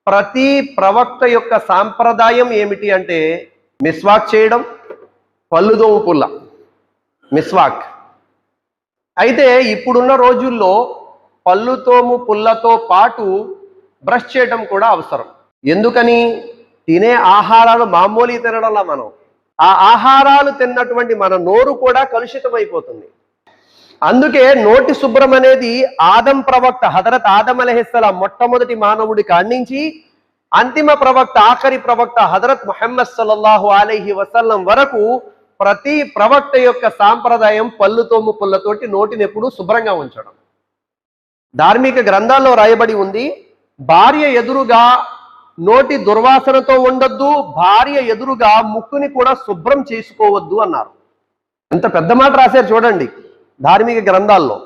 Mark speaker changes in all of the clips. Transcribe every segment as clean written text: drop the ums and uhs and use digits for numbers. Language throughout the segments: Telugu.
Speaker 1: ప్రతి ప్రవక్త యొక్క సాంప్రదాయం ఏమిటి అంటే మిస్వాక్ చేయడం, పళ్ళుదోము పుల్ల, మిస్వాక్. అయితే ఇప్పుడున్న రోజుల్లో పళ్ళుతోము పుల్లతో పాటు బ్రష్ చేయడం కూడా అవసరం. ఎందుకని? తినే ఆహారాలు మామూలు తినడంలా మనం ఆ ఆహారాలు తిన్నటువంటి మన నోరు కూడా కలుషితమైపోతుంది. అందుకే నోటి శుభ్రం అనేది ఆదం ప్రవక్త హజరత్ ఆదం అలైహిస్సలాం మొట్టమొదటి మానవుడి కాడ్నించి అంతిమ ప్రవక్త ఆఖరి ప్రవక్త హజరత్ ముహమ్మద్ సల్లల్లాహు అలైహి వసల్లం వరకు ప్రతి ప్రవక్త యొక్క సాంప్రదాయం పళ్ళుతోము పుల్లతోటి నోటిని ఎప్పుడూ శుభ్రంగా ఉంచడం. ధార్మిక గ్రంథాల్లో రాయబడి ఉంది, భార్య ఎదురుగా నోటి దుర్వాసనతో ఉండొద్దు, భార్య ఎదురుగా ముక్కుని కూడా శుభ్రం చేసుకోవద్దు అన్నారు. ఎంత పెద్ద మాట రాశారు చూడండి ధార్మిక గ్రంథాల్లో.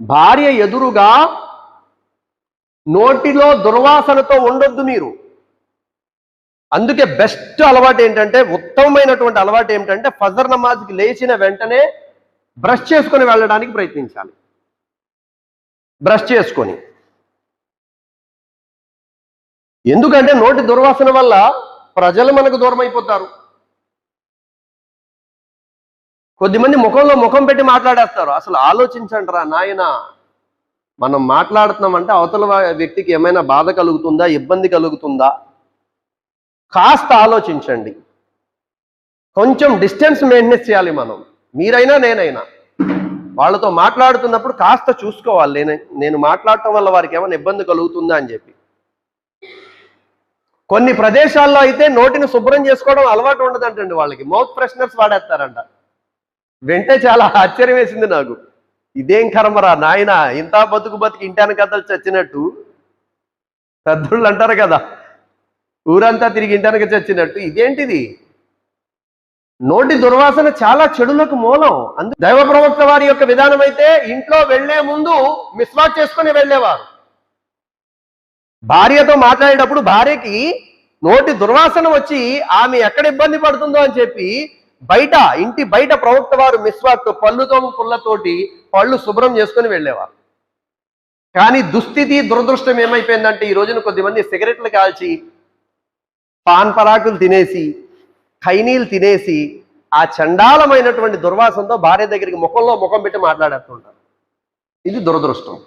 Speaker 1: భార్య ఎదురుగా నోటిలో దుర్వాసనతో ఉండొద్దు మీరు. అందుకే బెస్ట్ అలవాటు ఏంటంటే, ఉత్తమమైనటువంటి అలవాటు ఏమిటంటే ఫజర్ నమాజ్కి లేచిన వెంటనే బ్రష్ చేసుకొని వెళ్ళడానికి ప్రయత్నించాలి. బ్రష్ చేసుకొని. ఎందుకంటే నోటి దుర్వాసన వల్ల ప్రజలు మనకు దూరం అయిపోతారు. కొద్దిమంది ముఖంలో ముఖం పెట్టి మాట్లాడేస్తారు. అసలు ఆలోచించండి రా నాయన, మనం మాట్లాడుతున్నామంటే అవతల వ్యక్తికి ఏమైనా బాధ కలుగుతుందా, ఇబ్బంది కలుగుతుందా, కాస్త ఆలోచించండి. కొంచెం డిస్టెన్స్ మెయింటైన్ చేయాలి మనం. మీరైనా నేనైనా వాళ్ళతో మాట్లాడుతున్నప్పుడు కాస్త చూసుకోవాలి, నేను మాట్లాడటం వల్ల వారికి ఏమైనా ఇబ్బంది కలుగుతుందా అని చెప్పి. కొన్ని ప్రదేశాల్లో అయితే నోటిని శుభ్రం చేసుకోవడం అలవాటు ఉండదంటండి వాళ్ళకి. మౌత్ ఫ్రెషనర్స్ వాడేస్తారంట. వెంటే చాలా ఆశ్చర్యం వేసింది నాకు. ఇదేం కర్మరా నాయన, ఇంత బతుకు బతికి ఇంటాన కథలు చచ్చినట్టు. పెద్దోళ్ళు అంటారు కదా, ఊరంతా తిరిగి ఇంటానికి చచ్చినట్టు. ఇదేంటిది? నోటి దుర్వాసన చాలా చెడులకు మూలం. దైవ ప్రవక్త వారి యొక్క విధానం అయితే ఇంట్లో వెళ్లే ముందు మిస్వాక్ చేసుకుని వెళ్ళేవారు. భార్యతో మాట్లాడేటప్పుడు భార్యకి నోటి దుర్వాసన వచ్చి ఆమె ఎక్కడ ఇబ్బంది పడుతుందో అని చెప్పి ఇంటి బయట ప్రవక్త వారు మిస్వాక్ పళ్ళుతోము పుల్లతోటి పళ్ళు శుభ్రం చేసుకుని వెళ్ళేవారు. కానీ దుస్థితి దురదృష్టం ఏమైపోయిందంటే ఈ రోజున కొద్దిమంది సిగరెట్లు కాల్చి, పాన్ పరాకులు తినేసి, ఖైనీలు తినేసి ఆ చండాలమైనటువంటి దుర్వాసనతో భార్య దగ్గరికి ముఖంలో ముఖం పెట్టి మాట్లాడేస్తుంటారు. ఇది దురదృష్టం.